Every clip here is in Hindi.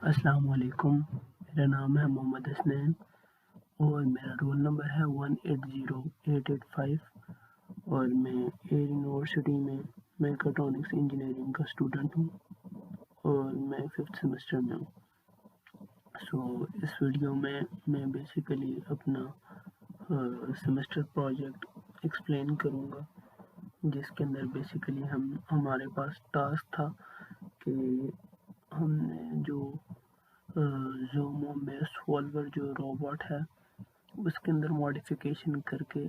अस्सलाम वालेकुम। मेरा नाम है मोहम्मद हसनैन और मेरा रोल नंबर है 180885 और मैं एयर यूनिवर्सिटी में मैकाट्रॉनिक्स इंजीनियरिंग का स्टूडेंट हूँ और मैं 5th सेमेस्टर में हूँ। इस वीडियो में मैं बेसिकली अपना सेमेस्टर प्रोजेक्ट एक्सप्लेन करूँगा, जिसके अंदर बेसिकली हमारे पास टास्क था कि हमने जो ज़ूमो मेश सॉल्वर जो रोबोट है उसके अंदर मॉडिफिकेशन करके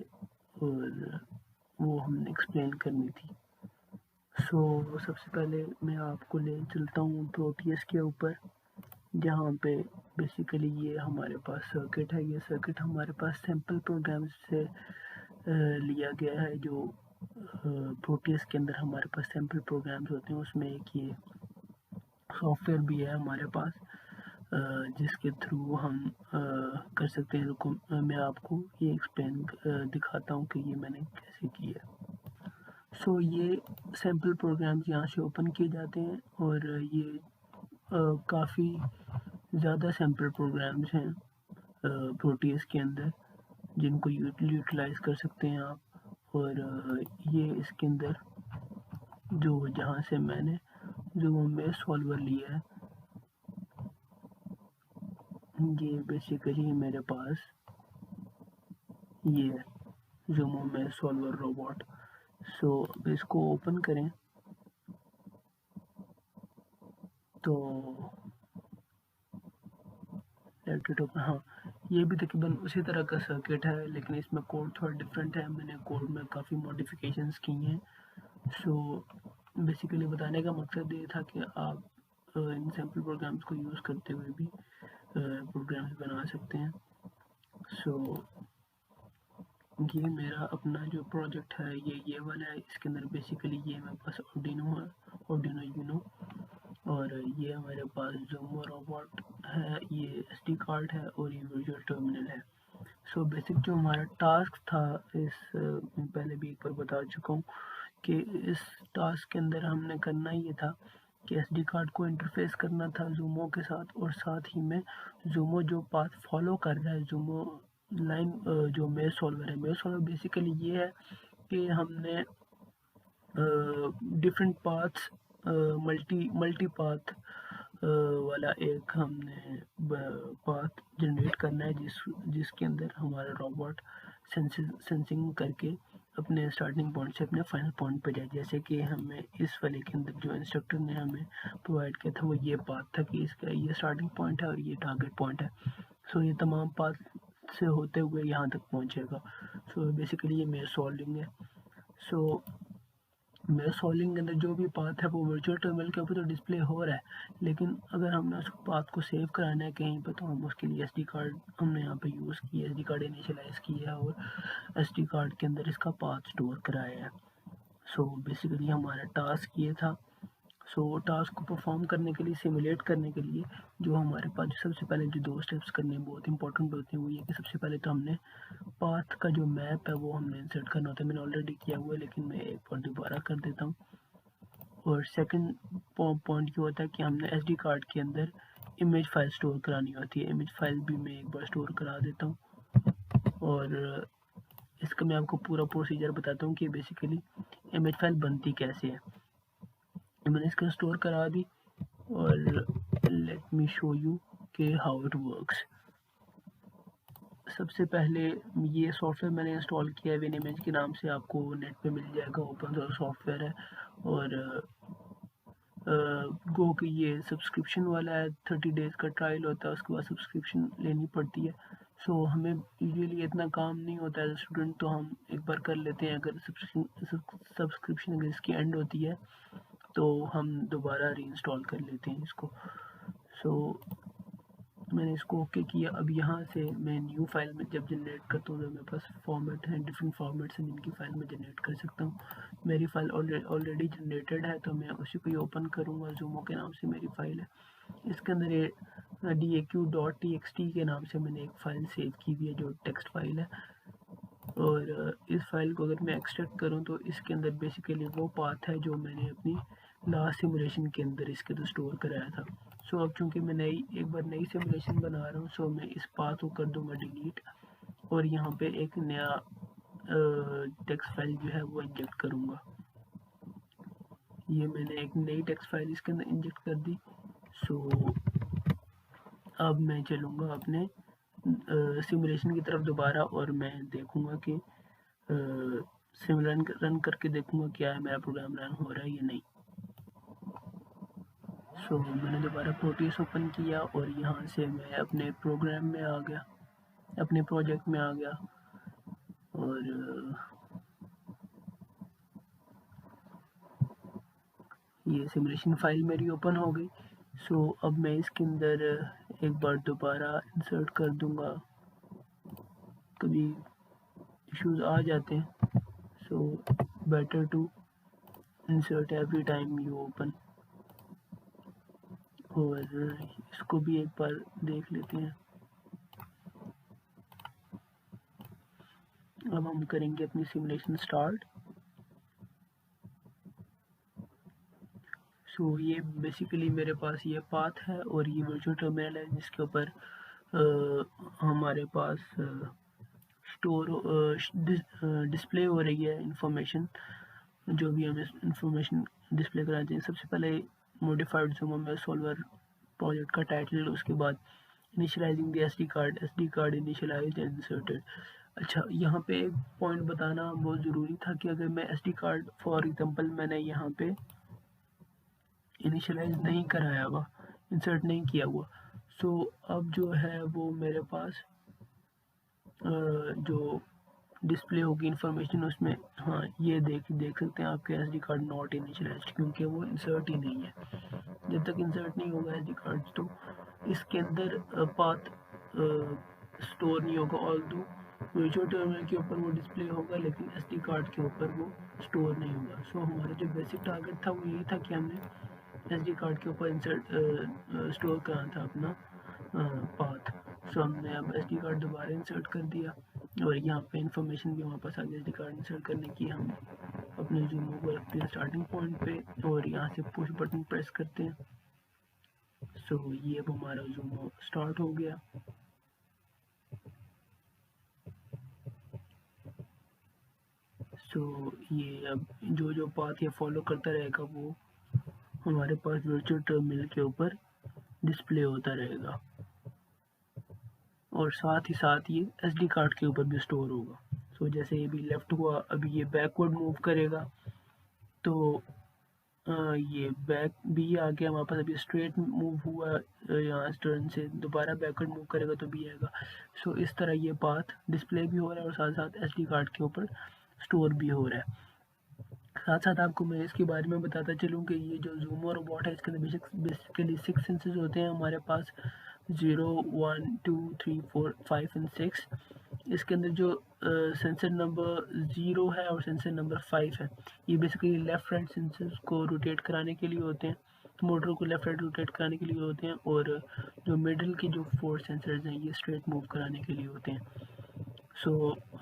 और वो हमने एक्सप्लेन करनी थी। सबसे पहले मैं आपको ले चलता हूँ प्रोटियस के ऊपर, जहाँ पे बेसिकली ये हमारे पास सर्किट है। ये सर्किट हमारे पास सैम्पल प्रोग्राम से लिया गया है। जो प्रोटियस के अंदर हमारे पास सैम्पल प्रोग्राम्स होते हैं, उसमें एक ये सॉफ्टवेयर भी है हमारे पास, जिसके थ्रू हम कर सकते हैं। रुको मैं आपको ये एक्सप्लेन दिखाता हूँ कि ये मैंने कैसे किया। ये सैम्पल प्रोग्राम्स यहाँ से ओपन किए जाते हैं और ये काफ़ी ज़्यादा सैम्पल प्रोग्राम्स हैं प्रोटियस के अंदर, जिनको यूटिलाइज कर सकते हैं आप। और ये इसके अंदर जो जहाँ से मैंने ज़ूमो मेश सॉल्वर लिया है, ये बेसिकली मेरे पास ये है ज़ूमो मेश सॉल्वर रोबोट। अब इसको ओपन करें तो लेट इट ओपन। हाँ, ये भी तकरीबन उसी तरह का सर्किट है, लेकिन इसमें कोड थोड़ा डिफरेंट है। मैंने कोड में काफ़ी मॉडिफिकेशंस की हैं। बेसिकली बताने का मकसद ये था कि आप इन सैम्पल प्रोग्राम्स को यूज़ करते हुए भी प्रोग्राम्स बना सकते हैं। ये मेरा अपना जो प्रोजेक्ट है ये वाला है। इसके अंदर बेसिकली ये मेरे पास आर्डिनो है, आर्डिनो यूनो, और ये हमारे पास ज़ूमो रोबोट है, ये SD कार्ड है और ये वर्चुअल टर्मिनल है। बेसिक जो हमारा टास्क था, इस मैं पहले भी एक बार बता चुका हूँ कि इस टास्क के अंदर हमने करना ये था कि SD कार्ड को इंटरफेस करना था ज़ूमो के साथ, और साथ ही में ज़ूमो जो पाथ फॉलो कर रहा है, ज़ूमो लाइन जो मेश सॉल्वर है। मेश सॉल्वर बेसिकली ये है कि हमने डिफरेंट पाथ्स मल्टी पाथ वाला एक हमने पाथ जनरेट करना है, जिसके अंदर हमारा रोबोट सेंसिंग करके अपने स्टार्टिंग पॉइंट से अपने फाइनल पॉइंट पे जाए। जैसे कि हमें इस वाले के अंदर जो इंस्ट्रक्टर ने हमें प्रोवाइड किया था वो ये पाथ था कि इसका ये स्टार्टिंग पॉइंट है और ये टारगेट पॉइंट है। ये तमाम पाथ से होते हुए यहाँ तक पहुँचेगा। बेसिकली ये मेरा सॉल्विंग है। मेरे सॉल्विंग के अंदर जो भी पाथ है वो वर्चुअल टर्मिनल के ऊपर तो डिस्प्ले हो रहा है, लेकिन अगर हमने उस पाथ को सेव कराना है कहीं पर, तो हम उसके लिए SD कार्ड हमने यहाँ पे यूज़ किया, SD कार्ड इनिशियलाइज़ किया और SD कार्ड के अंदर इसका पाथ स्टोर कराया है। बेसिकली हमारा टास्क ये था। टास्क को परफॉर्म करने के लिए, सिमुलेट करने के लिए, जो हमारे पास सबसे पहले जो 2 स्टेप्स करने बहुत इंपॉर्टेंट होते हैं वो ये कि सबसे पहले तो हमने पाथ का जो मैप है वो हमने इंसर्ट करना होता है। मैंने ऑलरेडी किया हुआ है, लेकिन मैं एक बार दोबारा कर देता हूँ। और सेकंड पॉइंट ये होता है कि हमने SD कार्ड के अंदर इमेज फाइल स्टोर करानी होती है। इमेज फाइल भी मैं एक बार स्टोर करा देता हूँ और इसका मैं आपको पूरा प्रोसीजर बताता हूँ कि बेसिकली इमेज फाइल बनती कैसे है। मैंने इसका स्टोर करा दी और लेट मी शो यू कि हाउ इट वर्क्स। सबसे पहले ये सॉफ्टवेयर मैंने इंस्टॉल किया है विनिमेज के नाम से, आपको नेट पे मिल जाएगा। ओपन सोर्स सॉफ्टवेयर है और गो कि ये सब्सक्रिप्शन वाला है। 30 डेज़ का ट्रायल होता है, उसके बाद सब्सक्रिप्शन लेनी पड़ती है। हमें यूजुअली इतना काम नहीं होता है स्टूडेंट, तो हम एक बार कर लेते हैं। अगर सब्सक्रिप्शन अगर इसकी एंड होती है तो हम दोबारा रीइंस्टॉल कर लेते हैं इसको। मैंने इसको ओके किया। अब यहाँ से मैं न्यू फाइल में जब जनरेट करता हूँ तो मेरे पास फॉर्मेट हैं, डिफरेंट फॉर्मेट्स हैं जिनकी फ़ाइल में जनरेट कर सकता हूँ। मेरी फ़ाइल ऑलरेडी जनरेटेड है, तो मैं उसी को ही ओपन करूँगा। ज़ूमो के नाम से मेरी फ़ाइल है। इसके अंदर ये daq.txt के नाम से मैंने एक फ़ाइल सेव की हुई है जो टेक्स्ट फाइल है। और इस फाइल को अगर मैं एक्सट्रैक्ट करूँ तो इसके अंदर बेसिकली वो पाथ है जो मैंने अपनी लास्ट सिमुलेशन के अंदर इसके तो स्टोर कराया था। सो अब चूँकि मैं एक बार नई सिमुलेशन बना रहा हूँ, सो मैं इस पाथ को कर दूँगा डिलीट और यहाँ पे एक नया टेक्स्ट फाइल जो है वो इंजेक्ट करूँगा। ये मैंने एक नई टेक्स्ट फाइल इसके अंदर इंजेक्ट कर दी। सो अब मैं चलूँगा अपने सिमुलेशन की तरफ दोबारा और मैं देखूँगा कि सिमुलेशन रन करके देखूँगा क्या है मेरा प्रोग्राम रन हो रहा है या नहीं। सो मैंने दोबारा प्रोटीज ओपन किया और यहाँ से मैं अपने प्रोग्राम में आ गया, अपने प्रोजेक्ट में आ गया और ये सिमुलेशन फाइल मेरी ओपन हो गई। सो अब मैं इसके अंदर एक बार दोबारा इंसर्ट कर दूंगा, कभी इश्यूज आ जाते हैं, so better to insert every time you open. और इसको भी एक बार देख लेते हैं। अब हम करेंगे अपनी सिमुलेशन स्टार्ट। सो ये बेसिकली मेरे पास ये पाथ है और ये वर्चुअल टर्मिनल है जिसके ऊपर हमारे पास स्टोर डिस्प्ले हो रही है इंफॉर्मेशन, जो भी हमें इंफॉर्मेशन डिस्प्ले कराना चाहिए। सबसे पहले मॉडिफाइड ज़ूम में सॉल्वर प्रोजेक्ट का टाइटल, उसके बाद initialising the SD card initialised and inserted. अच्छा, यहाँ पे एक पॉइंट बताना बहुत ज़रूरी था कि अगर मैं एसडी कार्ड फॉर एग्जांपल मैंने यहाँ पे इनिशियलाइज नहीं कराया हुआ, इंसर्ट नहीं किया हुआ, सो अब जो है वो मेरे पास जो डिस्प्ले होगी इंफॉर्मेशन उसमें, हाँ ये देख सकते हैं आपके एसडी कार्ड नॉट इनिशियलाइज्ड, क्योंकि वो इंसर्ट ही नहीं है। जब तक इंसर्ट नहीं होगा एसडी कार्ड तो इसके अंदर पाथ स्टोर नहीं होगा। ऑल्दो वर्चुअल टर्मिनल के ऊपर वो डिस्प्ले होगा लेकिन एसडी कार्ड के ऊपर वो स्टोर नहीं होगा। सो हमारा जो बेसिक टारगेट था वो यही था कि हमने एसडी कार्ड के ऊपर इंसर्ट स्टोर करना था अपना पाथ। सो हमने अब एसडी कार्ड दोबारा इंसर्ट कर दिया और यहाँ पे इंफॉर्मेशन भी हमारे पास आ गई एसडी कार्ड इंसर्ट करने की। हम अपने जूमो को रखते हैं स्टार्टिंग पॉइंट पे और यहाँ से पुश बटन प्रेस करते हैं। सो ये अब हमारा जूमो स्टार्ट हो गया। सो ये अब जो पाथ ये फॉलो करता रहेगा वो हमारे पास वर्चुअल टर्मिनल के ऊपर डिस्प्ले होता रहेगा और साथ ही साथ ये एसडी कार्ड के ऊपर भी स्टोर होगा। सो जैसे ये भी लेफ्ट हुआ, अभी ये बैकवर्ड मूव करेगा तो ये बैक भी आ गया हमारे पास। अभी स्ट्रेट मूव हुआ यहाँ टर्न से, दोबारा बैकवर्ड मूव करेगा तो भी आएगा। सो इस तरह ये पाथ डिस्प्ले भी हो रहा है और साथ साथ एसडी कार्ड के ऊपर स्टोर भी हो रहा है। साथ साथ आपको मैं इसके बारे में बताता चलूँ कि ये जो ज़ूमो रोबोट है इसके अंदर बेसिकली 6 सेंसर्स होते हैं हमारे पास, 0, 1, 2, 3, 4, 5 एंड 6। इसके अंदर जो सेंसर नंबर 0 है और सेंसर नंबर 5 है, ये बेसिकली लेफ़्ट राइट सेंसर्स को रोटेट कराने के लिए होते हैं, मोटर को लेफ़्ट राइट रोटेट कराने के लिए होते हैं, और जो मिडल के जो 4 सेंसर्स हैं ये स्ट्रेट मूव कराने के लिए होते हैं। सो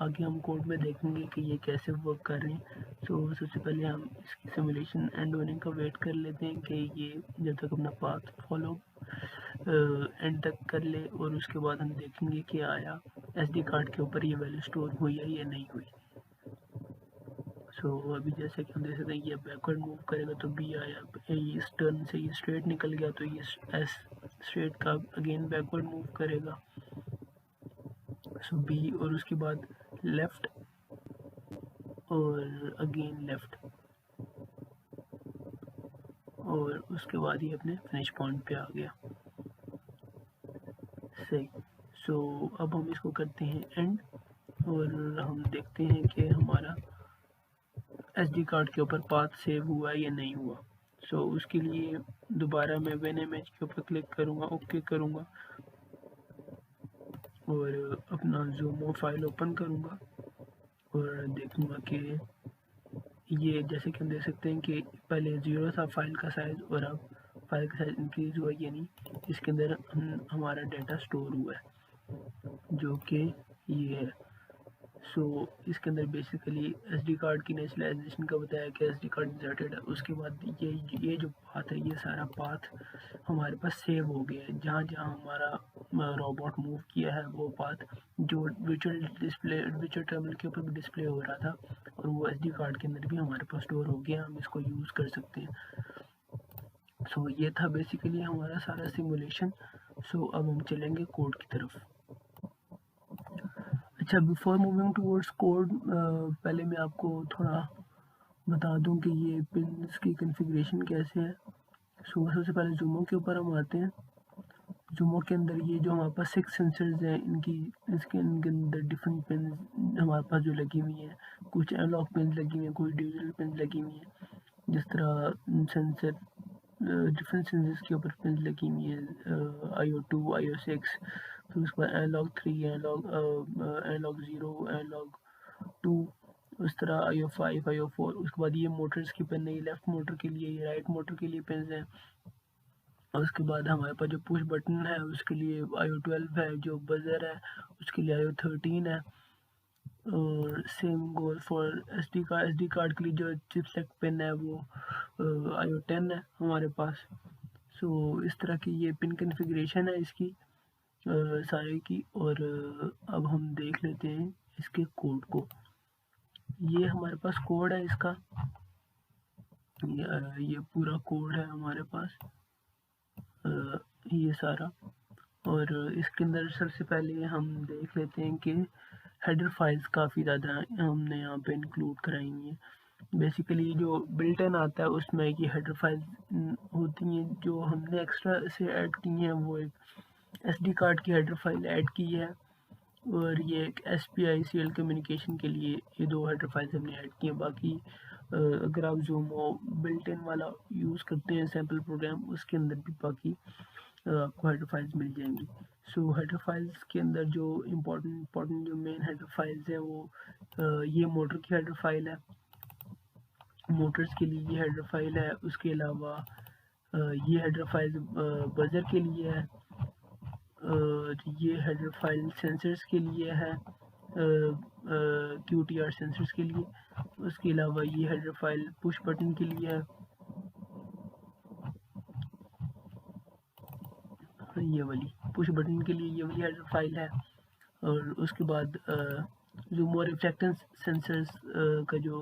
आगे हम कोड में देखेंगे कि ये कैसे वर्क कर रहे हैं। सो सबसे पहले हम इसकी सिमुलेशन एंड होने का वेट कर लेते हैं कि ये जब तक अपना पाथ फॉलो एंड तक कर ले और उसके बाद हम देखेंगे कि आया एसडी कार्ड के ऊपर ये वैल्यू स्टोर हुई है या नहीं हुई। सो अभी जैसे कि हम देख सकते हैं ये बैकवर्ड मूव करेगा तो बी आया, इस टर्न से ये स्ट्रेट निकल गया तो ये एस स्ट्रेट का अगेन बैकवर्ड मूव करेगा, सो बी, और उसके बाद लेफ़्ट और अगेन लेफ़्ट और उसके बाद ही अपने फिनिश पॉइंट पे आ गया। सही। सो अब हम इसको करते हैं एंड और हम देखते हैं कि हमारा एसडी कार्ड के ऊपर पाथ सेव हुआ या नहीं हुआ। सो उसके लिए दोबारा मैं वेन इमेज के ऊपर क्लिक करूँगा, ओके करूँगा और अपना ज़ूमो फाइल ओपन करूँगा और देखूँगा कि ये जैसे कि हम देख सकते हैं कि पहले 0 था फाइल का साइज़ और अब फाइल का साइज़ इंक्रीज़ हुआ, यानी इसके अंदर हमारा डाटा स्टोर हुआ है जो कि ये है। सो इसके अंदर बेसिकली एसडी कार्ड की नेशनलाइजेशन का बताया कि एसडी कार्ड इंसर्टेड है। उसके बाद ये जो पाथ है, ये सारा पाथ हमारे पास सेव हो गया है। जहाँ जहाँ हमारा रोबोट मूव किया है वो पाथ जो वर्चुअल टर्मिनल के ऊपर भी डिस्प्ले हो रहा था, और वो एसडी कार्ड के अंदर भी हमारे पास स्टोर हो गया, हम इसको यूज़ कर सकते हैं। सो ये था बेसिकली हमारा सारा सिमुलेशन। सो अब हम चलेंगे कोड की तरफ। अच्छा, बिफोर मूविंग टूवर्ड्स कोड, पहले मैं आपको थोड़ा बता दूं कि ये पिन्स की कॉन्फ़िगरेशन कैसे है। सो सबसे पहले जूमो के ऊपर हम आते हैं। जूमो के अंदर ये जो हमारे पास 6 सेंसर्स हैं, इनके अंदर डिफरेंट पिन्स हमारे पास जो लगी हुई हैं, कुछ एनालॉग पिन्स लगी हुई हैं, कुछ डिजिटल पिन्स लगी हुई हैं। जिस तरह सेंसर डिफरेंट सेंसर्स के ऊपर पिन्स लगी हुई हैं, IO2, IO6, फिर उसके बाद एनालॉग 3, एनालॉग 0, एनालॉग 2, उस तरह IO5, IO4। उसके बाद ये मोटर्स की पिन है, ये लेफ्ट मोटर के लिए, ये राइट मोटर के लिए पिन हैं। और उसके बाद हमारे पास जो पुश बटन है उसके लिए IO12 है, जो बजर है उसके लिए IO13 है। और same goal for SD card के लिए जो चिप सेलेक्ट पिन है वो IO10 है हमारे पास। सो इस तरह की ये पिन कन्फिग्रेशन है इसकी सारे की। और अब हम देख लेते हैं इसके कोड को। ये हमारे पास कोड है इसका, ये पूरा कोड है हमारे पास, ये सारा। और इसके अंदर सबसे पहले हम देख लेते हैं कि हेडर फाइल्स काफ़ी ज़्यादा हमने यहाँ पे इंक्लूड कराई हुई हैं। बेसिकली जो बिल्ट इन आता है उसमें ये हेडर फाइल्स होती हैं। जो हमने एक्स्ट्रा से ऐड की हैं वो एक SD कार्ड की हेडर फाइल ऐड की है, और ये एक SPI सीरियल कम्युनिकेशन के लिए ये 2 हेडर फाइल्स हमने ऐड की हैं। बाकी अगर आप ज़ूमो बिल्ट इन वाला यूज़ करते हैं सैम्पल प्रोग्राम, उसके अंदर भी बाकी आपको हेडर फाइल्स मिल जाएंगी। सो हेडर फाइल्स के अंदर जो इम्पोर्टेंट जो मेन हेडर फाइल्स हैं वो ये मोटर की हेडर फाइल है, मोटर्स के लिए ये हेडर फाइल है। उसके अलावा ये हेडर फाइल बजर के लिए है, और ये हेडर फाइल सेंसर्स के लिए है, QTR सेंसर्स के लिए। उसके अलावा ये हेडर फाइल पुश बटन के लिए है, ये वाली पुश बटन के लिए ये वाली हेडर फाइल है। और उसके बाद जूमो रिफ्लेक्टेंस सेंसर्स का जो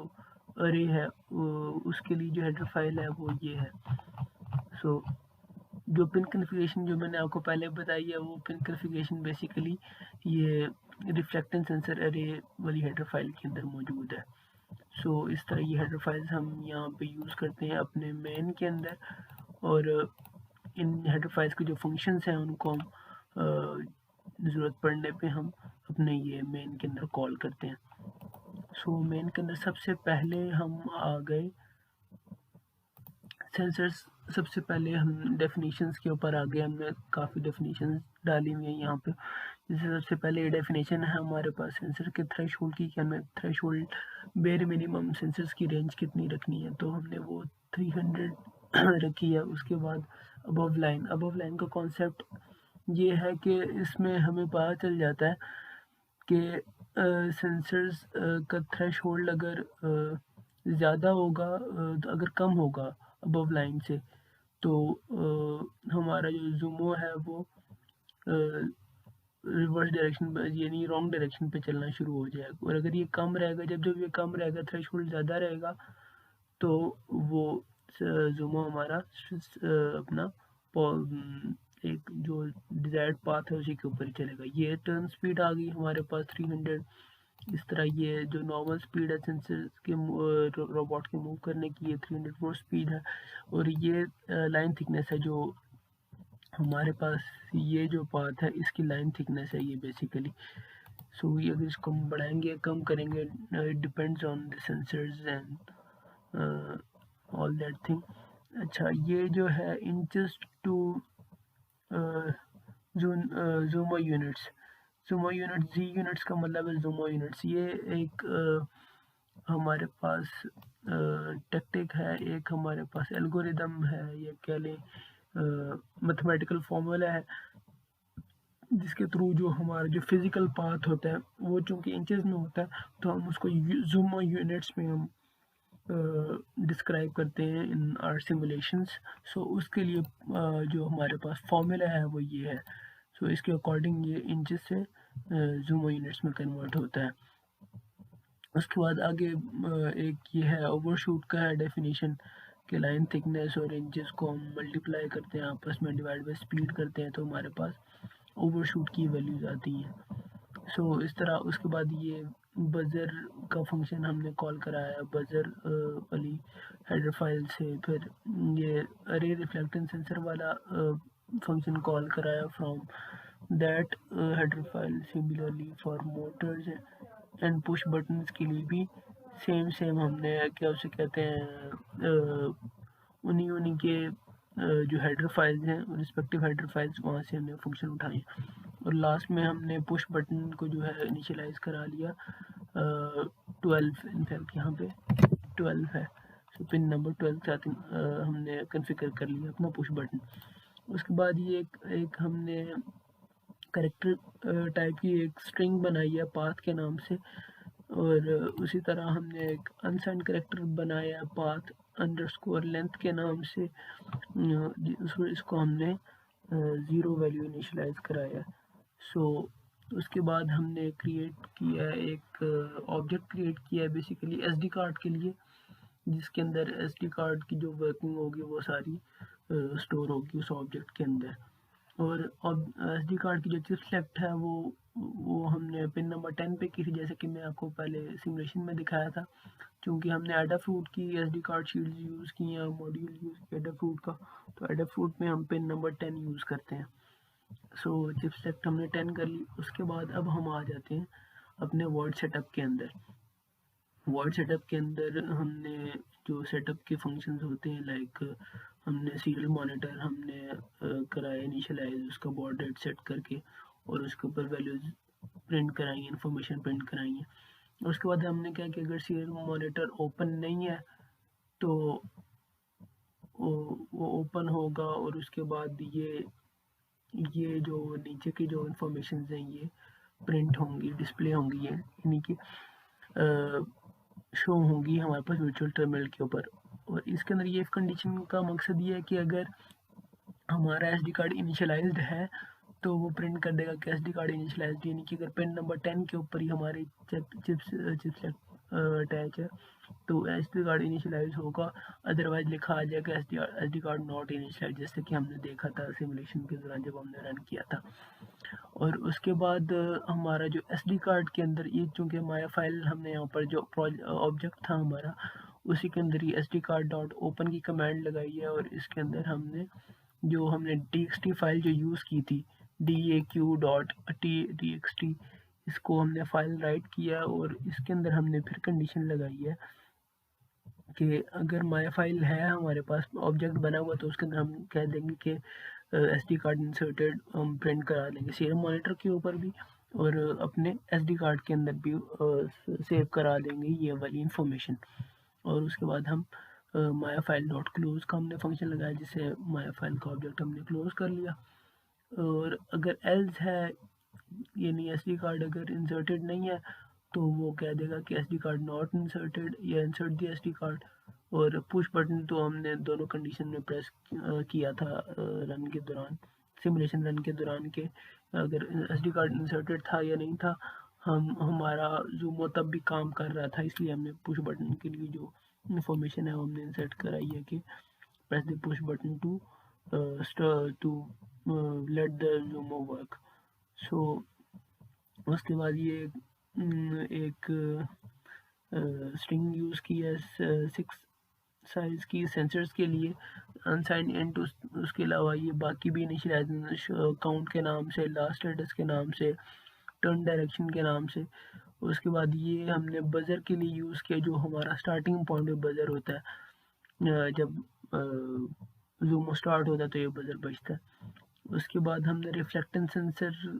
अरे है उसके लिए जो हेडर फाइल है वो ये है। सो जो पिन कन्फिग्रेशन जो मैंने आपको पहले बताई है वो पिन कन्फिग्रेशन बेसिकली ये रिफ्लेक्टेंस सेंसर अरे वाली हेडर फाइल के अंदर मौजूद है। सो इस तरह ये हेडर फाइल्स हम यहाँ पे यूज़ करते हैं अपने मेन के अंदर, और इन हेडर फाइल्स के जो फंक्शंस हैं उनको हम ज़रूरत पड़ने पे हम अपने ये मेन के अंदर कॉल करते हैं। सो मेन के अंदर सबसे पहले हम आ गए सेंसर्स। सबसे पहले हम डेफिनेशंस के ऊपर आ गए, हमने काफ़ी डेफिनेशंस डाली हुई हैं यहाँ पे। जैसे सबसे पहले ये डेफिनेशन है हमारे पास सेंसर के थ्रेशोल्ड की, कि हमें थ्रेशोल्ड बेर मिनिमम सेंसर्स की रेंज कितनी रखनी है, तो हमने वो 300 रखी है। उसके बाद अबव लाइन का कॉन्सेप्ट ये है कि इसमें हमें पता चल जाता है कि सेंसर्स का थ्रेशोल्ड अगर ज़्यादा होगा, अगर कम होगा अबव लाइन से, तो हमारा जो जूमो है वो रिवर्स डायरेक्शन यानी रॉन्ग डायरेक्शन पे चलना शुरू हो जाएगा। और अगर ये कम रहेगा, जब ये कम रहेगा, थ्रेशोल्ड ज़्यादा रहेगा, तो वो जूमो हमारा अपना एक जो डिजायर्ड पाथ है उसी के ऊपर ही चलेगा। ये टर्न स्पीड आ गई हमारे पास 300। इस तरह ये जो नॉर्मल स्पीड है सेंसर के रोबोट के मूव करने की, ये 300 स्पीड है। और ये लाइन थिकनेस है जो हमारे पास, ये जो पाथ है इसकी लाइन थिकनेस है ये बेसिकली। सो ये अगर इसको हम बढ़ाएंगे कम करेंगे, it depends on the sensors and all that thing. अच्छा, ये जो है inches to Zumo units, Zumo units, G units का मतलब है जूमो यूनिट्स। ये एक हमारे पास टेक्टिक है, एक हमारे पास एल्गोरिदम है, ये कह लें मैथमेटिकल फॉर्मूला है जिसके थ्रू जो हमारा जो फिजिकल पाथ होता है वो चूँकि इंचेस में होता है, तो हम उसको ज़ूम यूनिट्स में हम डिस्क्राइब करते हैं इन आवर सिमुलेशंस। सो उसके लिए जो हमारे पास फॉर्मूला है वो ये है। सो इसके अकॉर्डिंग ये इंचेस से ज़ूम यूनिट्स में कन्वर्ट होता है। उसके बाद आगे एक ये है ओवरशूट का है डेफिनेशन कि लाइन थिकनेस और इंचेस को हम मल्टीप्लाई करते हैं, आपस में डिवाइड बाय स्पीड करते हैं, तो हमारे पास ओवरशूट की वैल्यूज आती हैं। सो इस तरह उसके बाद ये बजर का फंक्शन हमने कॉल कराया बजर वाली हेडर फाइल से। फिर ये अरे रिफ्लेक्टेंस सेंसर वाला फंक्शन कॉल कराया from that header file. Similarly for Motors and push buttons के लिए भी सेम हमने क्या उसे कहते हैं उन्हीं के जो हेडर फाइल्स हैं रिस्पेक्टिव हेडर फाइल्स वहाँ से हमने फंक्शन उठाए। और लास्ट में हमने पुश बटन को जो है इनिशियलाइज करा लिया 12। इनफैक्ट यहाँ पे 12 है, सो पिन नंबर 12 के साथ हमने कन्फिगर कर लिया अपना पुश बटन। उसके बाद ये एक हमने करेक्टर टाइप की एक स्ट्रिंग बनाई है पाथ के नाम से, और उसी तरह हमने एक अनसाइंड करेक्टर बनाया पाथ अंडरस्कोर लेंथ के नाम से। इसको हमने 0 वैल्यू इनिशियलाइज कराया। सो उसके बाद हमने क्रिएट किया एक ऑब्जेक्ट क्रिएट किया है बेसिकली एसडी कार्ड के लिए, जिसके अंदर एसडी कार्ड की जो वर्किंग होगी वो सारी स्टोर होगी उस ऑब्जेक्ट के अंदर। और एसडी कार्ड की जो चिप सेलेक्ट है वो हमने पिन नंबर 10 पे की थी, जैसे कि मैं आपको पहले सिमुलेशन में दिखाया था। क्योंकि हमने एडाफ्रूट की एसडी कार्ड शील्ड यूज़ की हैं, मॉड्यूल यूज़ किया एडाफ्रूट का, तो एडाफ्रूट में हम पिन नंबर 10 यूज़ करते हैं। सो चिप सेलेक्ट हमने 10 कर ली। उसके बाद अब हम आ जाते हैं अपने वर्ड सेटअप के अंदर। वर्ड सेटअप के अंदर हमने जो सेटअप के फंक्शंस होते हैं, लाइक हमने सीरियल मॉनिटर हमने कराया इनिशियलाइज उसका बॉर्ड रेट सेट करके, और उसके ऊपर वैल्यूज प्रिंट कराई, इन्फॉर्मेशन प्रिंट कराई है। उसके बाद हमने क्या कि अगर सीरियल मॉनिटर ओपन नहीं है तो वो ओपन होगा, और उसके बाद ये जो नीचे की जो इन्फॉर्मेशन हैं ये प्रिंट होंगी, डिस्प्ले होंगी, ये यानी कि शो होंगी हमारे पास वर्चुअल टर्मिनल के ऊपर। और इसके अंदर ये कंडीशन का मकसद ये है कि अगर हमारा एसडी कार्ड इनिशियलाइज्ड है तो वो प्रिंट कर देगा कि एसडी कार्ड इनिशियलाइज्ड, यानी कि अगर पिन नंबर 10 के ऊपर ही हमारी चिप्स अटैच है तो एसडी कार्ड इनिशियलाइज होगा, अदरवाइज लिखा आ जाएगा एसडी कार्ड नॉट इनिशियलाइज, जैसे कि हमने देखा था सिमुलेशन के दौरान जब हमने रन किया था। और उसके बाद हमारा जो एसडी कार्ड के अंदर ये चूँकि माया फाइल हमने यहाँ पर जो ऑब्जेक्ट था हमारा उसी के अंदर ही एसडी कार्ड डॉट ओपन की कमांड लगाई है, और इसके अंदर हमने txt फाइल जो यूज़ की थी daq.txt, इसको हमने फाइल राइट किया, और इसके अंदर हमने फिर कंडीशन लगाई है कि अगर माया फाइल है हमारे पास ऑब्जेक्ट बना हुआ तो उसके अंदर हम कह देंगे कि एसडी कार्ड इंसर्टेड हम प्रिंट करा देंगे सीरियल मॉनिटर के ऊपर भी, और अपने एसडी कार्ड के अंदर भी सेव करा देंगे ये वाली इंफॉर्मेशन। और उसके बाद हम माया फाइल डॉट क्लोज का हमने फंक्शन लगाया, जिससे माया फाइल का ऑब्जेक्ट हमने क्लोज कर लिया। और अगर एल्स है यानी एसडी कार्ड अगर इंसर्टेड नहीं है तो वो कह देगा कि एसडी कार्ड नॉट इंसर्टेड या इंसर्ट दी एसडी कार्ड। और पुश बटन तो हमने दोनों कंडीशन में प्रेस किया था रन के दौरान, सिमुलेशन रन के दौरान के अगर एसडी कार्ड इंसर्टेड था या नहीं था। हमारा जूमो तब भी काम कर रहा था, इसलिए हमने पुश बटन के लिए जो इंफॉर्मेशन है वो हमने इंसर्ट कराई है कि press the push button to let the Zumo work. So उसके बाद ये एक स्ट्रिंग यूज़ की है 6 साइज की सेंसर्स के लिए, अनसाइंड इंट उसके अलावा ये बाकी भी इनिशियलाइज काउंट के नाम से, लास्ट स्टेटस के नाम से, टर्न डायरेक्शन के नाम से। उसके बाद ये हमने बजर के लिए यूज़ किया, जो हमारा स्टार्टिंग पॉइंट पे बजर होता है, जब जूमो स्टार्ट होता है तो ये बजर बजता है। उसके बाद हमने रिफ्लेक्टेंस सेंसर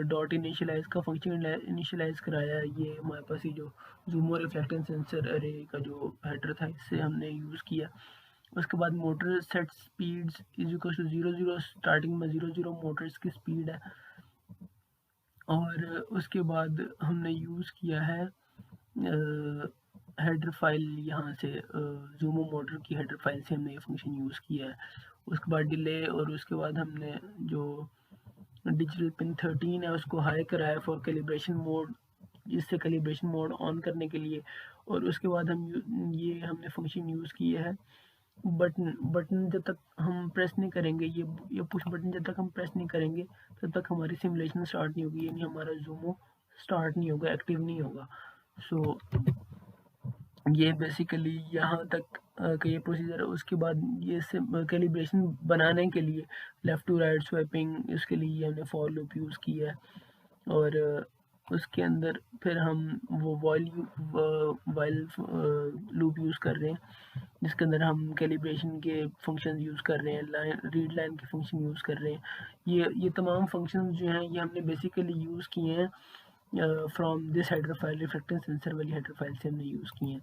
डॉट इनिशियलाइज का फंक्शन इनिशियलाइज कराया। ये हमारे पास ही जो जूमो रिफ्लेक्टेंस सेंसर अरे का जो हेडर था इससे हमने यूज़ किया। उसके बाद motor set speeds is equal to 0 0, starting में 0 0 मोटर्स की स्पीड है, और उसके बाद हमने यूज़ किया है हेडर फाइल, यहाँ से ज़ूमो मोटर की हेडर फाइल से हमने ये फंक्शन यूज़ किया है। उसके बाद डिले, और उसके बाद हमने जो डिजिटल पिन 13 है उसको हाई कराया फॉर कैलिब्रेशन मोड, जिससे कैलिब्रेशन मोड ऑन करने के लिए। और उसके बाद ये हमने फंक्शन यूज़ किया है बटन बटन जब तक हम प्रेस नहीं करेंगे, ये पुश बटन जब तक हम प्रेस नहीं करेंगे तब तक हमारी सिमुलेशन स्टार्ट नहीं होगी, यानी हमारा ज़ूमो स्टार्ट नहीं होगा, एक्टिव नहीं होगा। सो ये बेसिकली यहाँ तक का ये प्रोसीजर है। उसके बाद ये कैलिब्रेशन बनाने के लिए लेफ़्ट टू राइट स्वैपिंग, इसके लिए हमने फॉर लूप यूज़ किया है। और उसके अंदर फिर हम वो वाइल लूप यूज़ कर रहे हैं, जिसके अंदर हम कैलिब्रेशन के फंक्शन यूज़ कर रहे हैं, रीड लाइन के फंक्शन यूज़ कर रहे हैं। ये तमाम फंक्शन जो हैं ये हमने बेसिकली यूज़ किए हैं from this header file, reflectance sensor वाली हेडर फाइल से हमने यूज़ किए हैं।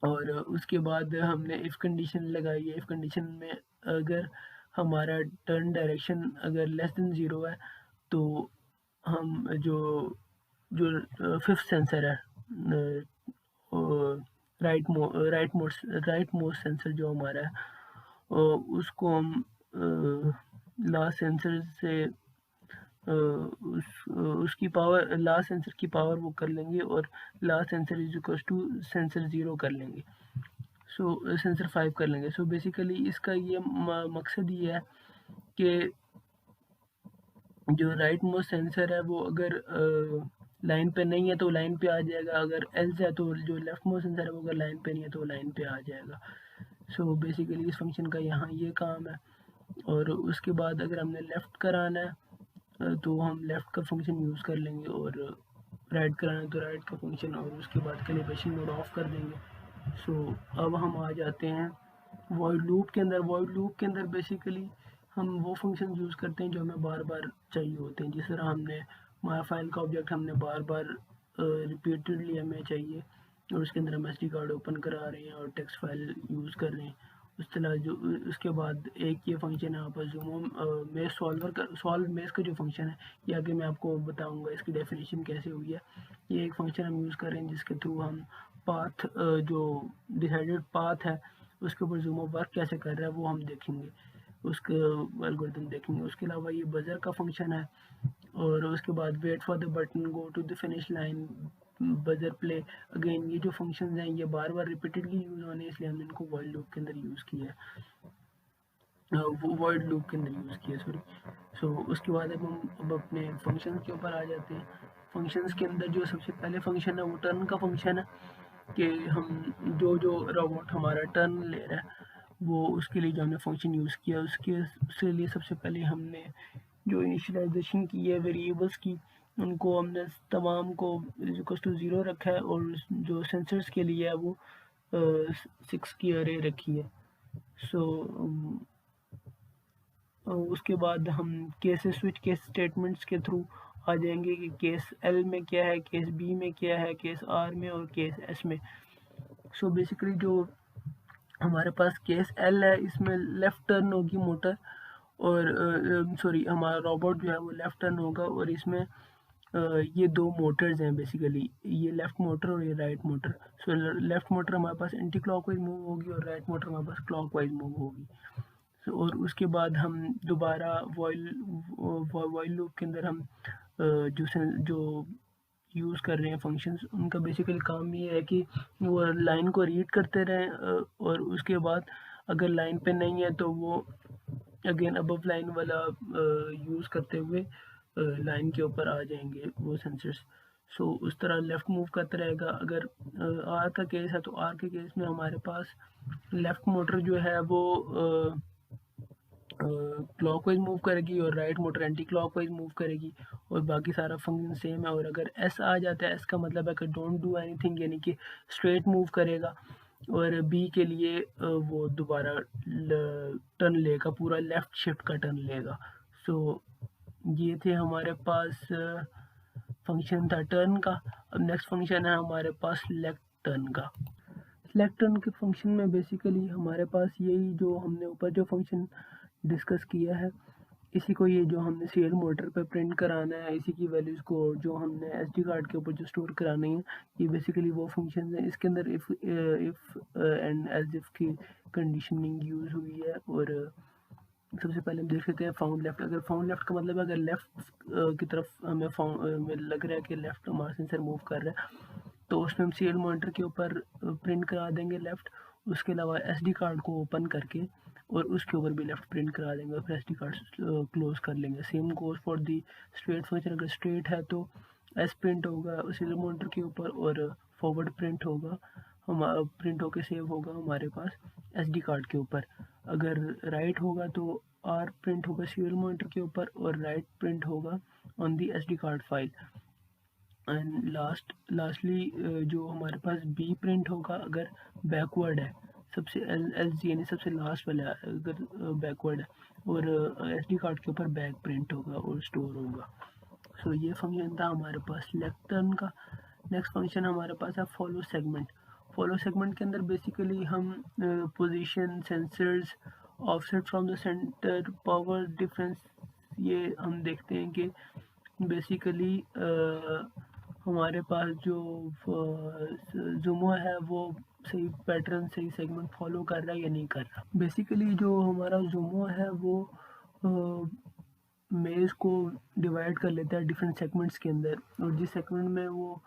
और उसके बाद हमने इफ़ कंडीशन लगाई है। इफ़ कंडीशन में अगर हमारा टर्न डायरेक्शन अगर लेस देन 0 है तो हम जो जो फिफ्थ सेंसर है, राइट मोस्ट सेंसर जो हमारा है, उसको हम लास्ट सेंसर से उसकी पावर, लास्ट सेंसर की पावर वो कर लेंगे, और last sensor is equal to sensor 0 कर लेंगे। सो सेंसर 5 कर लेंगे। सो बेसिकली इसका ये मकसद ये है कि जो राइट मोस्ट सेंसर है वो अगर लाइन पे नहीं है तो लाइन पे आ जाएगा, अगर एल्स है तो जो लेफ्ट मोस्ट सेंसर है वो अगर लाइन पे नहीं है तो लाइन पे आ जाएगा। सो बेसिकली इस फंक्शन का यहाँ ये काम है। और उसके बाद अगर हमने लेफ़्ट कराना है तो हम लेफ़्ट का फंक्शन यूज़ कर लेंगे, और राइट कराना है तो राइट का फंक्शन, और उसके बाद कैलिब्रेशन मोड ऑफ कर देंगे। सो अब हम आ जाते हैं वॉइड लूप के अंदर। वॉइड लूप के अंदर बेसिकली हम वो फंक्शन यूज़ करते हैं जो हमें बार बार चाहिए होते हैं। जिस तरह हमने हमारा फाइल का ऑब्जेक्ट हमने बार बार रिपीटेडली हमें चाहिए, और उसके अंदर हम SD कार्ड ओपन करा रहे हैं और टेक्स्ट फाइल यूज़ कर रहे हैं। उस तरह जो उसके बाद एक ये फंक्शन है यहाँ पर ज़ूमो मेश सॉल्व मेश का जो फंक्शन है, ये आगे मैं आपको बताऊँगा इसकी डेफिनेशन कैसे हुई है। ये एक फंक्शन हम यूज़ कर रहे हैं जिसके थ्रू हम पाथ, जो डिसाइडेड पाथ है उसके ऊपर ज़ूमो वर्क कैसे कर रहा है वो हम देखेंगे, उसके एल्गोरिथम देखेंगे। उसके अलावा ये बजर का फंक्शन है, और उसके बाद wait for the button, go to the finish line, buzzer play. Again ये जो फंक्शंस हैं ये बार बार रिपीटेडली यूज़ होने, इसलिए हमने इनको वॉइड लूप के अंदर यूज़ किया है, वो वॉइड लूप के अंदर यूज़ किया, सॉरी। सो उसके बाद अब अपने फंक्शंस के ऊपर आ जाते हैं। फंक्शंस के अंदर जो सबसे पहले फंक्शन है वो टर्न का फंक्शन है, कि हम जो रोबोट हमारा टर्न ले रहा है वो उसके लिए जो हमने फंक्शन यूज़ किया उसके लिए सबसे पहले हमने जो इनिशियलाइजेशन की है वेरिएबल्स की, उनको हमने तमाम को इक्वल टू 0 रखा है, और जो सेंसर्स के लिए है वो 6 की अरे रखी है। सो उसके बाद हम केस स्विच केस स्टेटमेंट्स के थ्रू आ जाएंगे कि केस L में क्या है, केस B में क्या है, केस R में और केस S में। सो बेसिकली जो हमारे पास केस L है इसमें लेफ़्ट टर्न होगी मोटर, और सॉरी हमारा रोबोट जो है वो लेफ़्ट टर्न होगा, और इसमें ये दो मोटर्स हैं बेसिकली, ये लेफ़्ट मोटर और ये राइट मोटर। सो लेफ़्ट मोटर हमारे पास एंटी क्लॉकवाइज मूव होगी और राइट मोटर हमारे पास क्लॉकवाइज मूव होगी। और उसके बाद हम दोबारा वॉइल लूप के अंदर हम जो यूज़ कर रहे हैं फंक्शंस, उनका बेसिकली काम ये है कि वो लाइन को रीड करते रहें, और उसके बाद अगर लाइन पे नहीं है तो वो अगेन अबव लाइन वाला यूज़ करते हुए लाइन के ऊपर आ जाएंगे वो सेंसर्स। सो उस तरह लेफ़्ट मूव करता रहेगा। अगर आर का केस है तो आर के केस में हमारे पास लेफ़्ट मोटर जो है वो क्लॉकवाइज मूव करेगी और right motor anti clockwise move करेगी, और बाकी सारा फंक्शन सेम है। और अगर एस आ जाता है, एस का मतलब है कि डोंट डू एनीथिंग, यानी कि स्ट्रेट मूव करेगा। और बी के लिए वो दोबारा टर्न लेगा, पूरा लेफ़्ट शिफ्ट का टर्न लेगा। सो ये थे हमारे पास फंक्शन था टर्न का। अब नेक्स्ट फंक्शन है हमारे पास सिलेक्ट टर्न का। सिलेक्ट टर्न के फंक्शन में बेसिकली हमारे पास यही जो हमने ऊपर जो फंक्शन डिस्कस किया है, इसी को ये जो हमने सीरियल मॉनिटर पे प्रिंट कराना है, इसी की वैल्यूज़ को जो हमने एसडी कार्ड के ऊपर जो स्टोर करानी है, ये बेसिकली वो फंक्शन है। इसके अंदर इफ़ एंड एल्स इफ की कंडीशनिंग यूज़ हुई है। और सबसे पहले हम देख लेते हैं फाउंड लेफ्ट। अगर फाउंड लेफ्ट का मतलब है अगर लेफ्ट की तरफ हमें लग रहा है कि लेफ्ट हमारा सेंसर मूव कर रहा है, तो उसमें हम सीरियल मॉनिटर के ऊपर प्रिंट करा देंगे लेफ्ट। उसके अलावा एसडी कार्ड को ओपन करके और उसके ऊपर भी लेफ्ट प्रिंट करा देंगे और फिर एसडी कार्ड क्लोज कर लेंगे। Same goes for the straight function. अगर स्ट्रेट है तो एस प्रिंट होगा सीरियल मॉनिटर के ऊपर और फॉरवर्ड प्रिंट होगा, हमारा प्रिंट होके सेव होगा हमारे पास एसडी कार्ड के ऊपर। अगर राइट होगा तो आर प्रिंट होगा सीरियल मॉनिटर के ऊपर और राइट प्रिंट होगा on the SD card file. And lastly जो हमारे पास बी प्रिंट होगा अगर बैकवर्ड है, सबसे एल जी यानी सबसे लास्ट वाला अगर बैकवर्ड है, और एस डी कार्ड के ऊपर बैक प्रिंट होगा और स्टोर होगा। सो ये फंक्शन था हमारे पास लेफ्ट टर्न का। नेक्स्ट फंक्शन हमारे पास है फॉलो सेगमेंट। फॉलो सेगमेंट के अंदर बेसिकली हम position sensors offset from the centre power difference ये हम देखते हैं कि बेसिकली हमारे पास जो ज़ूमो है वो सही पैटर्न सही सेगमेंट फॉलो कर रहा है या नहीं कर रहा। बेसिकली जो हमारा ज़ूमो है वो मेज़ को डिवाइड कर लेता है डिफरेंट सेगमेंट्स के अंदर, और जिस सेगमेंट में वो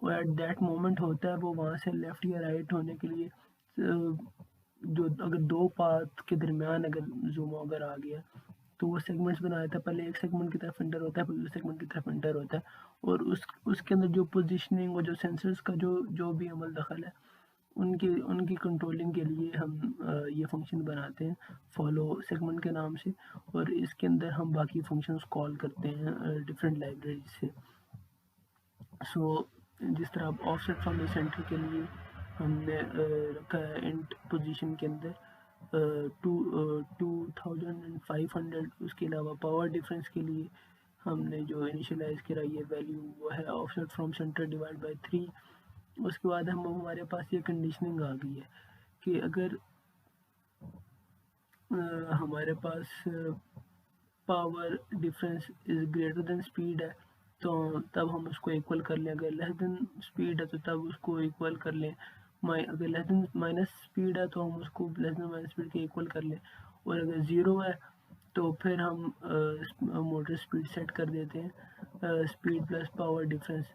एट दैट मोमेंट होता है वो वहाँ से लेफ़्ट या राइट होने के लिए जो अगर दो पाथ के दरमियान अगर ज़ूमो अगर आ गया तो वो सेगमेंट्स बनाया था। पहले एक सेगमेंट की तरफ एंटर होता है, फिर दूसरे सेगमेंट की तरफ एंटर होता है, और उसके अंदर जो पोजीशनिंग और जो सेंसर्स का जो भी अमल दखल है उनकी कंट्रोलिंग के लिए हम ये फंक्शन बनाते हैं फॉलो सेगमेंट के नाम से। और इसके अंदर हम बाकी फंक्शंस कॉल करते हैं डिफरेंट लाइब्रेरी से। सो जिस तरह ऑफसेट फ्रॉम द सेंटर के लिए हमने रखा है इंट पोजीशन के अंदर 2500। उसके अलावा पावर डिफरेंस के लिए हमने जो इनिशियलाइज करा ये वैल्यू वो है offset from centre divide by 3। उसके बाद हमारे पास ये कंडीशनिंग आ गई है कि अगर हमारे पास power difference is greater than speed है तो तब हम उसको इक्वल कर लें। अगर लेस देन स्पीड है तो तब उसको इक्वल कर लें। अगर लेस देन माइनस स्पीड है तो हम उसको लेस देन माइनस स्पीड के इक्वल कर लें। और अगर ज़ीरो है तो फिर हम मोटर स्पीड सेट कर देते हैं स्पीड प्लस पावर डिफरेंस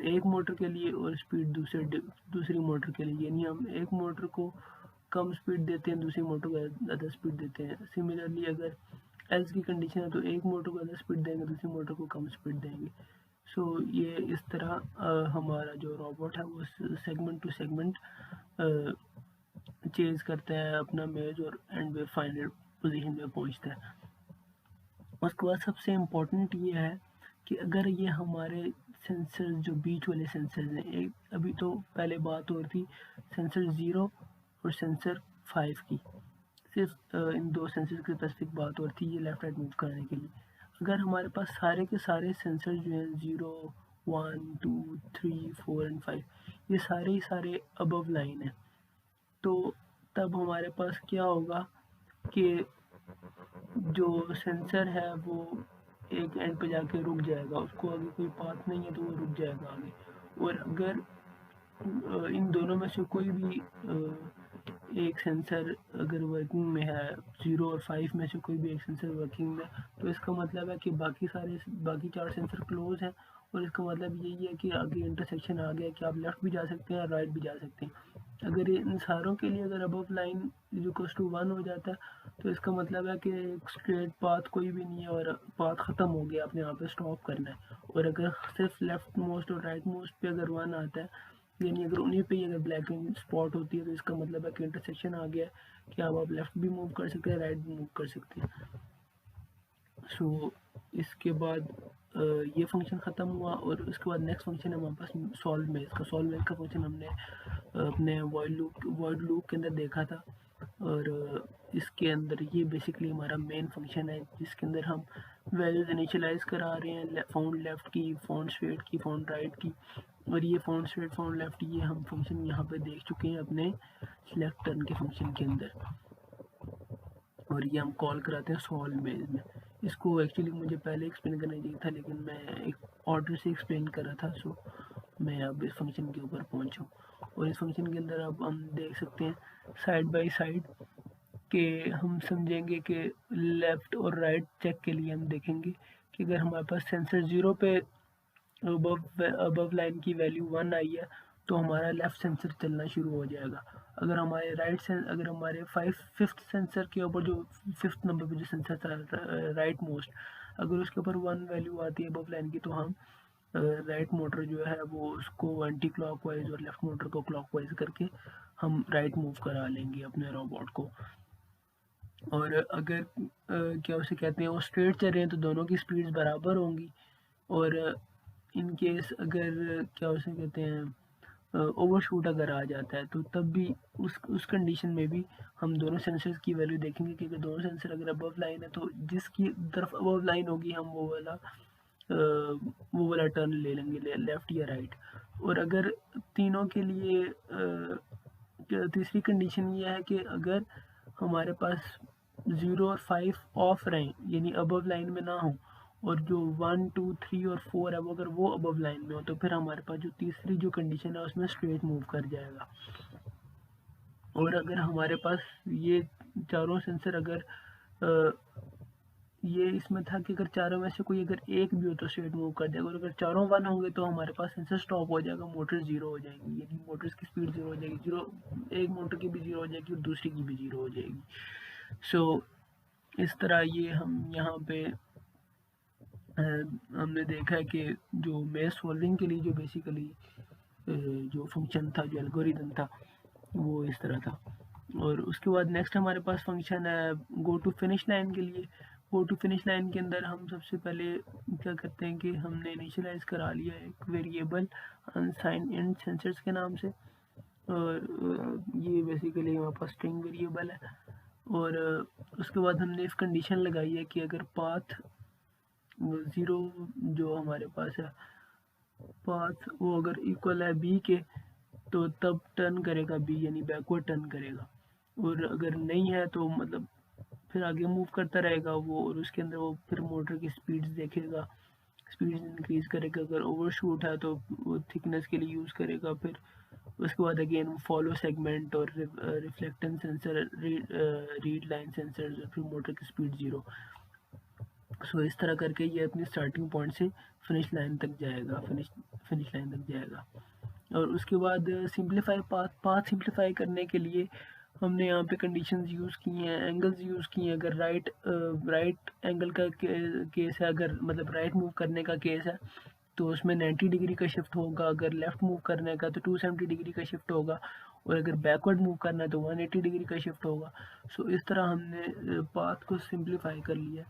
एक मोटर के लिए और स्पीड दूसरी मोटर के लिए, यानी हम एक मोटर को कम स्पीड देते हैं दूसरी मोटर को ज़्यादा स्पीड देते हैं। सिमिलरली अगर एल्स की कंडीशन है तो एक मोटर को ज़्यादा स्पीड देंगे दूसरी मोटर को कम स्पीड देंगे। सो ये इस तरह हमारा जो रोबोट है वो सेगमेंट टू सेगमेंट चेंज करता है अपना मेज और एंड में फाइनल पोजीशन पे पहुंचता है। उसके बाद सबसे इम्पोर्टेंट ये है कि अगर ये हमारे सेंसर जो बीच वाले सेंसर्स हैं, एक अभी तो पहले बात हो रही थी सेंसर 0 और सेंसर 5 की, सिर्फ इन दो सेंसर की स्पेसिफिक बात हो रही थी ये लेफ्ट राइट मूव करने के लिए। अगर हमारे पास सारे के सारे सेंसर जो हैं 0, 1, 2, 3, 4 एंड 5 ये सारे अबव लाइन है, तो तब हमारे पास क्या होगा कि जो सेंसर है वो एक एंड पे जाके रुक जाएगा, उसको आगे कोई पाथ नहीं है तो वो रुक जाएगा आगे। और अगर इन दोनों में से कोई भी एक सेंसर अगर वर्किंग में है 0 और 5 में से कोई भी एक सेंसर वर्किंग में, तो इसका मतलब है कि बाकी 4 सेंसर क्लोज हैं। और इसका मतलब यही है कि आगे इंटरसेक्शन आ गया कि आप लेफ़्ट भी जा सकते हैं और राइट भी जा सकते हैं। अगर इन सारों के लिए अगर अबव लाइन इक्वल्स टू 1 हो जाता है तो इसका मतलब है कि एक स्ट्रेट पाथ कोई भी नहीं है और पाथ ख़त्म हो गया, आपने यहाँ पे स्टॉप करना है। और अगर सिर्फ लेफ्ट मोस्ट और राइट मोस्ट पे अगर 1 आता है, यानी अगर उन्हीं पे अगर ब्लैक स्पॉट होती है तो इसका मतलब है कि इंटरसेक्शन आ गया कि अब आप लेफ़्ट भी मूव कर सकते हैं राइट भी मूव कर सकते हैं। सो इसके बाद ये फंक्शन ख़त्म हुआ और उसके बाद नेक्स्ट फंक्शन है हमारे पास सॉल्व मेज का। सॉल्व मेज का फंक्शन हमने अपने वॉइड लूप के अंदर देखा था, और इसके अंदर ये बेसिकली हमारा मेन फंक्शन है जिसके अंदर हम वैल्यूज इनिशियलाइज करा रहे हैं फाउंड लेफ़्ट की, फाउंड स्ट्रेट की, फाउंड राइट की। और ये फाउंड स्ट्रेट फाउंड लेफ़्ट ये हम फंक्शन यहाँ पे देख चुके हैं अपने सिलेक्ट टर्न के फंक्शन के अंदर। और ये हम कॉल कराते हैं सॉल्व मेज में। इसको एक्चुअली मुझे पहले एक्सप्लेन करना चाहिए था, लेकिन मैं एक ऑर्डर से एक्सप्लेन कर रहा था, सो मैं अब इस फंक्शन के ऊपर पहुंचा हूँ। और इस फंक्शन के अंदर अब हम देख सकते हैं साइड बाय साइड के हम समझेंगे कि लेफ़्ट और राइट चेक के लिए हम देखेंगे कि अगर हमारे पास सेंसर 0 पे अबव लाइन की वैल्यू 1 आई है तो हमारा लेफ़्ट सेंसर चलना शुरू हो जाएगा। अगर हमारे फिफ्थ सेंसर के ऊपर जो फिफ्थ नंबर पे जो सेंसर था राइट मोस्ट, अगर उसके ऊपर 1 वैल्यू आती है अबव लाइन की तो हम राइट मोटर जो है वो उसको एंटी क्लॉकवाइज और लेफ़्ट मोटर को क्लॉकवाइज करके हम राइट मूव करा लेंगे अपने रोबोट को। और अगर क्या उसे कहते हैं वो स्ट्रेट चल रहे हैं तो दोनों की स्पीड्स बराबर होंगी। और इन केस अगर क्या उसे कहते हैं ओवरशूट अगर आ जाता है तो तब भी उस कंडीशन में भी हम दोनों सेंसर्स की वैल्यू देखेंगे कि दोनों सेंसर अगर अबव लाइन है तो जिसकी तरफ अबव लाइन होगी हम वो वाला टर्न ले लेंगे, लेफ़्ट या राइट। और अगर तीनों के लिए तीसरी कंडीशन ये है कि अगर हमारे पास 0 और 5 ऑफ रहें यानी अबव लाइन में ना हो, और जो 1, 2, 3 और 4 है वो अगर वो अबव लाइन में हो तो फिर हमारे पास जो तीसरी जो कंडीशन है उसमें स्ट्रेट मूव कर जाएगा। और अगर हमारे पास ये चारों सेंसर अगर ये इसमें था कि अगर चारों में से कोई अगर एक भी हो तो स्ट्रेट मूव कर जाएगा, और अगर चारों 1 होंगे तो हमारे पास सेंसर स्टॉप हो जाएगा, मोटर 0 हो जाएगी, यानी मोटर्स की स्पीड 0 हो जाएगी, 0 एक मोटर की भी 0 हो जाएगी और दूसरी की भी 0 हो जाएगी। सो इस तरह ये हम यहाँ पे हमने देखा है कि जो मेज सॉल्विंग के लिए जो बेसिकली जो फंक्शन था, जो एल्गोरिदम था वो इस तरह था। और उसके बाद नेक्स्ट हमारे पास फंक्शन है गो टू फिनिश लाइन के लिए। गो टू फिनिश लाइन के अंदर हम सबसे पहले क्या करते हैं कि हमने इनिशियलाइज करा लिया एक वेरिएबल अनसाइन इंट सेंसर्स के नाम से, और ये बेसिकली हमारे पास स्ट्रिंग वेरिएबल है। और उसके बाद हमने इस कंडीशन लगाई है कि अगर पाथ 0 जो हमारे पास है पाथ वो अगर इक्वल है बी के तो तब टर्न करेगा बी, यानी बैकवर्ड टर्न करेगा। और अगर नहीं है तो मतलब फिर आगे मूव करता रहेगा वो, और उसके अंदर वो फिर मोटर की स्पीड्स देखेगा, स्पीड्स इंक्रीज करेगा। अगर ओवरशूट है तो वो थिकनेस के लिए यूज़ करेगा। फिर उसके बाद अगेन फॉलो सेगमेंट और reflectance sensor, read line sensor और फिर मोटर की स्पीड 0। सो इस तरह करके ये अपनी स्टार्टिंग पॉइंट से फिनिश लाइन तक जाएगा, फिनिश लाइन तक जाएगा। और उसके बाद सिंप्लीफाई पाथ सिंप्लीफाई करने के लिए हमने यहाँ पे कंडीशंस यूज़ की हैं, एंगल्स यूज़ किए हैं। अगर राइट एंगल का केस है, अगर मतलब राइट मूव करने का केस है तो उसमें 90 डिग्री का शिफ्ट होगा, अगर लेफ़्ट मूव करने का तो 270 डिग्री का शिफ्ट होगा, और अगर बैकवर्ड मूव करना है तो 180 डिग्री का शिफ्ट होगा। सो इस तरह हमने पाथ को सिंप्लीफाई कर लिया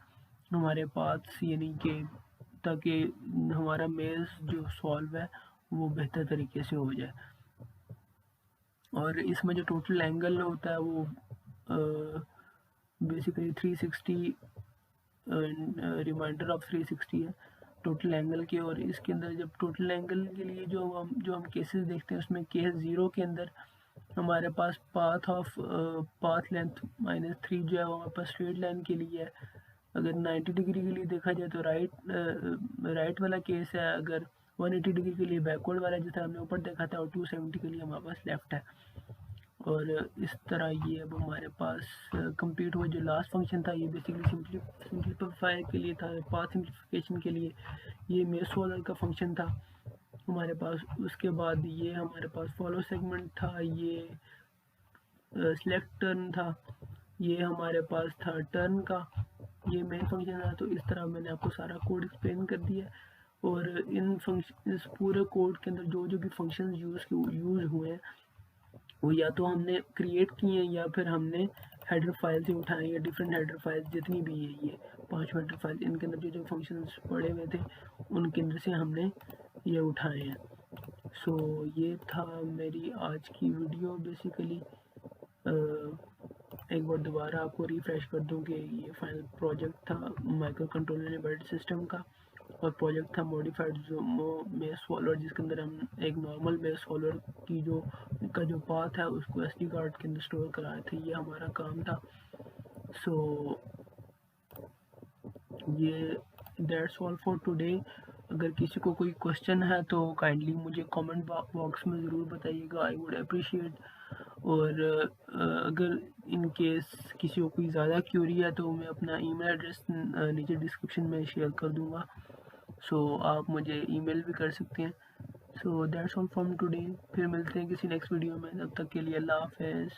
हमारे पाथ्स, यानी कि ताकि हमारा मेज़ जो सॉल्व है वो बेहतर तरीके से हो जाए। और इसमें जो टोटल एंगल होता है वो बेसिकली 360 रिमाइंडर ऑफ 360 है टोटल एंगल के। और इसके अंदर जब टोटल एंगल के लिए जो हम केसेस देखते हैं उसमें केस 0 के अंदर हमारे पास पाथ लेंथ -3 जो है वो हमारे पास स्ट्रेट लाइन के लिए है। अगर 90 डिग्री के लिए देखा जाए तो राइट वाला केस है, अगर 180 डिग्री के लिए बैकवर्ड वाला जैसा हमने ऊपर देखा था, और 270 के लिए हमारे पास लेफ्ट है। और इस तरह ये अब हमारे पास कंप्लीट हुआ। जो लास्ट फंक्शन था ये बेसिकली सिंप्लीफाई के लिए था, पाथ सिंप्लीफिकेशन के लिए ये मेज सॉल्वर का फंक्शन था हमारे पास। उसके बाद ये हमारे पास फॉलो सेगमेंट था, ये सिलेक्ट टर्न था, ये हमारे पास था टर्न का, ये मेन फंक्शन था। तो इस तरह मैंने आपको सारा कोड एक्सप्लेन कर दिया। और इस पूरे कोड के अंदर जो भी फंक्शन यूज़ हुए हैं वो या तो हमने क्रिएट किए हैं या फिर हमने हेडर फाइल से उठाए, या डिफरेंट हेडर फाइल्स जितनी भी है ये 5 हेडर फाइल, इनके अंदर जो फंक्शंस पड़े हुए थे उनके अंदर से हमने ये उठाए हैं। सो ये था मेरी आज की वीडियो। बेसिकली एक बार दोबारा आपको रिफ्रेश कर दूं कि ये फाइनल प्रोजेक्ट था माइक्रो कंट्रोलर एम्बेडेड सिस्टम का, और प्रोजेक्ट था मॉडिफाइड मेज सॉल्वर, जिसके अंदर हम एक नॉर्मल मेज सॉल्वर की जो पाथ है उसको SD कार्ड के अंदर स्टोर कराए थे, ये हमारा काम था। सो ये दैट्स ऑल फॉर टुडे। अगर किसी को कोई क्वेश्चन है तो काइंडली मुझे कमेंट बॉक्स में ज़रूर बताइएगा, आई वुड अप्रिशिएट। और अगर इन केस किसी को कोई ज़्यादा क्यूरी है तो मैं अपना ईमेल एड्रेस नीचे डिस्क्रिप्शन में शेयर कर दूँगा, सो आप मुझे ईमेल भी कर सकते हैं। So that's all from today. फिर मिलते हैं किसी नेक्स्ट वीडियो में, तब तक के लिए अल्लाह हाफ़िज़।